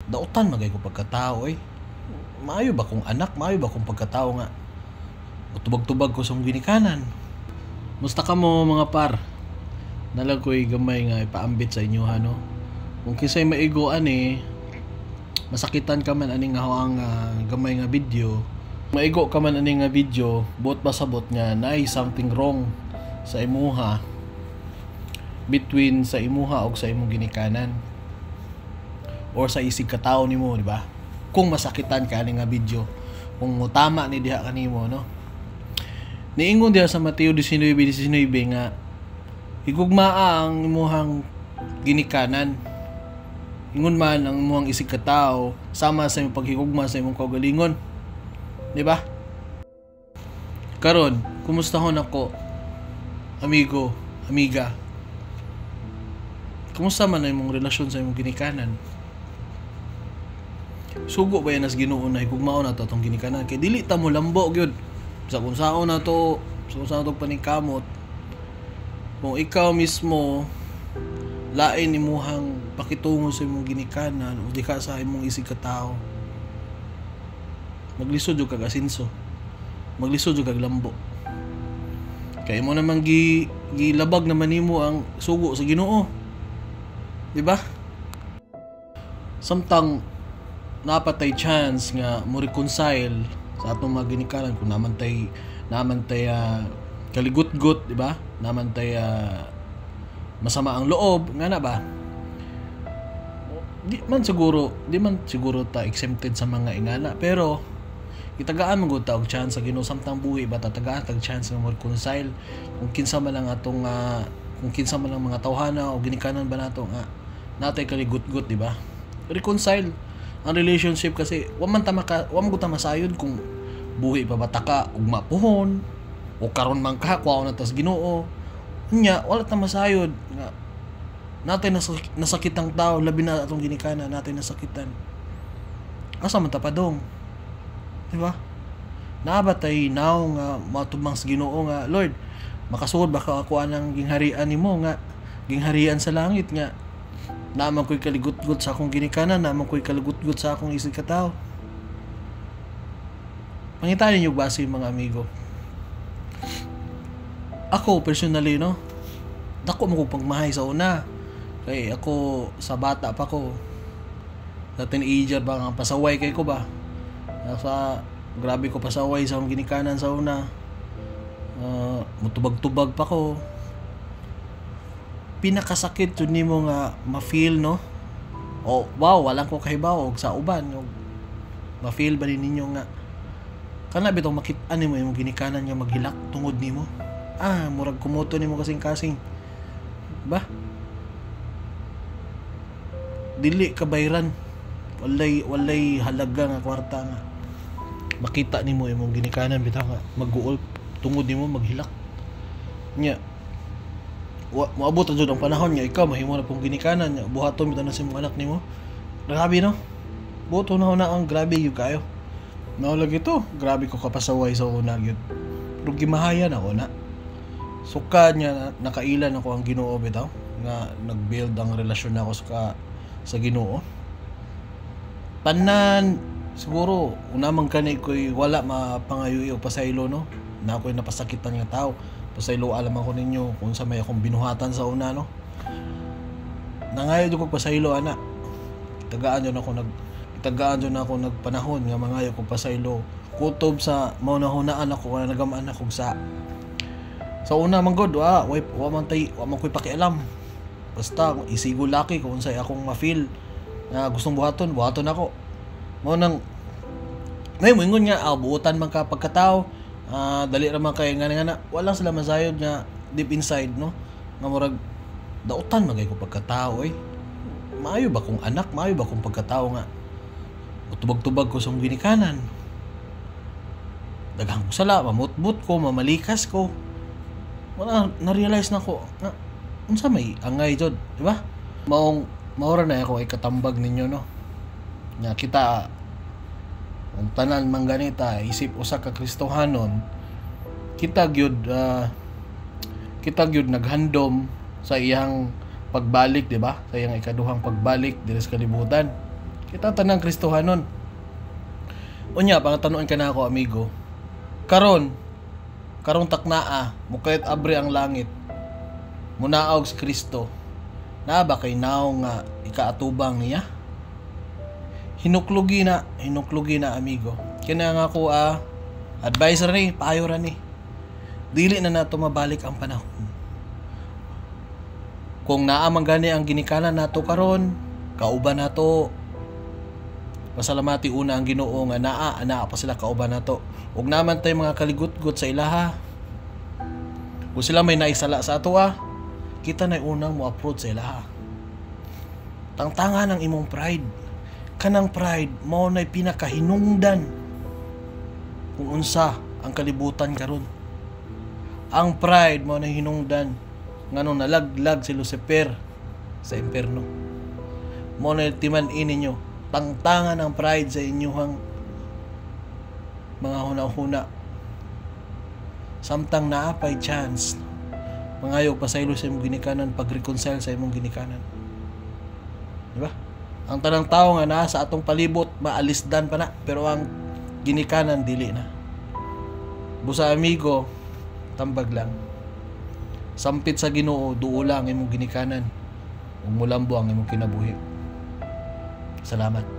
Dautan magay ko pagkatao Maayo ba kong anak, maayo ba kong pagkatao nga. Utubag-tubag ko sa ginikanan. Musta ka mo mga par? Nalag ko'y gamay nga ipaambit sa inyo no. Kung kisay maigoan masakitan ka man aning ang gamay nga video. Maigo ka man aning nga video, bot pasabot nga naay something wrong sa imuha between sa imuha o sa imong ginikanan or sa isig katao nimo, di ba? Kung masakitan ka aning nga video, kung tama ni diha kanimo no. Niingon diha sa Mateo 19:19 nga higugmaa ang imuhang ginikanan. Ingon man ang imuhang isig katao sama sa imong paghigugma sa imong kaugalingon. Di ba? Karon, kumusta ako? Amigo, amiga. Kumusta man ang imong relasyon sa imong ginikanan? Sugo ba yan as Ginoo na higugmaon na to atong ginikanan? Kay dili ta mo lambo gyud. Sa kung saan na to, sa kung saan to paningkamot. Kung ikaw mismo lain imuhang pakitungo sa imong ginikanan o di ka sa imong isig katao, maglisod yung kag asinso, maglisod yung kag lambo. Kaya mo namang gilabag naman nimo ang sugo sa Ginoo, di ba? Samtang napatay chance nga mo reconcile sa atong mga ginikanan kung naman tay kaligut-gut, di ba? Naman tay masama ang loob nga na ba? Di man siguro ta exempted sa mga ingana, pero itagaan man gud ta og chance sa Ginoo samtang buhi ba tatagaan tag chance nga reconcile kung kinsa man ang atong kung kinsa man ang mga tawhana o ginikanan ba nato nga natay kaligut-gut, di ba? Reconcile ang relationship kasi wa man gud ta masayod kung buhi pa bata ka ug mapuhon o karon man ka kuha na tas Ginoo nya wala ta masayod nga natay nasakitang tao labi na atong ginikanan natay nasakitan. Asa man ta padong? Di ba? Nabatay now nga matubang sa Ginoo nga Lord, makasuod ba ka ako anang gingharian nimo nga gingharian sa langit nga naman ko'y kaligut-gut sa akong ginikanan, naman ko'y kaligut-gut sa akong isig katao. Pangitain niyo ba si mga amigo? Ako personally no, dako mo ko pagmahay sa una. Kay ako sa bata pa ko, sa teenager ba nga pasaway kay ko ba. Sa grabe ko pasaway sa akong ginikanan sa una. Mutubag-tubag pa ko. Pinakasakit jud nimo nga ma-feel no. Oh, wow, walang ko kahibaw og sa uban. Ma-feel ba ninyo nga kana bitong makit-an nimo imong ginikanan nga maghilak tungod nimo? Murag kumoto nimo kasing-kasing. Ba? Dili ka bayran. Walay halaga nga kwarta nga makita nimo imong ginikanan bitaw nga mag-uol tungod nimo maghilak. Nya moabot jud ang panahon nga ikaw mahimo na pong ginikanan nya buhaton bitaw na sa imong anak nimo. Grabe no. Buto na ang grabe gyud kayo. Lagi to, grabe ko kapasaway sa una gyud. Pero gimahayan ako na. Sukad niya nakailan ako ang Ginoo bitaw nga nag-build ang relasyon nako sa Ginoo. Tanan siguro unamang kanay ko'y wala mapangayoy o pasaylo no. Na ako'y napasakitan nga tao. Pasaylo alam ako ninyo kung sa may akong binuhatan sa una no. Nangayo jud ko pasaylo ana. Tagaan jud ako nagpanahon nga mangayo ko pasaylo. Kutob sa maunahunaan ako na nagamaan ako sa una man god wa man ko'y pakialam. Basta isigo laki kung unsay akong ma-feel na gustong buhaton ako. Mao nang may moingon nga buutan man ka pagkatao. Dali ra man kay nga wala sila masayod nga deep inside no. Nga murag dautan magay ko pagkatao Maayo ba kong anak, maayo ba kong pagkatao nga. Utubag-tubag ko sa ginikanan. Daghang ko sala, mamutbut ko, mamalikas ko. Wala na-realize na ko nga unsa may angay jud, di ba? Maura na ako ay katambag ninyo no. Nga kita ang tanan man ganita isip usa ka Kristohanon kita gyud naghandom sa iyang pagbalik, di ba? Sa iyang ikaduhang pagbalik diri sa kalibutan. Kita tanang Kristohanon. Unya, pangatanuan ka na ako, amigo. Karong taknaa, mukayat abre ang langit. Munaog si Kristo. Na ba kay naw nga ikaatubang niya? Hinuklugi na, amigo. Kina nga ko advisor ni, payo ra ni. Dili na nato mabalik ang panahon. Kung naamang gani ang ginikanan nato karon, kauban nato. Pasalamati una ang Ginoo nga naa pa sila kauban nato. Ug naman tay mga kaligut-gut sa ilaha. Kung sila may naisala sa ato kita na unang mo approach sa ilaha. Tangtangan ang imong pride. Kanang pride mo na pinakahinungdan kung unsa ang kalibutan karon. Ang pride mo na hinungdan nganong nalaglag si Lucifer sa imperno. Mo na timan ninyo tangtangan ang pride sa inyong mga huna-huna. Samtang naapay chance mangayog pasaylo sa imong ginikanan, pag-reconcile sa imong ginikanan. Diba? Ang tanang tao nga sa atong palibot maalisdan pa na, pero ang ginikanan dili na. Busa amigo, tambag lang. Sampit sa Ginoo, duo lang imong ginikanan. Ug mulambo ang imong kinabuhi. Salamat.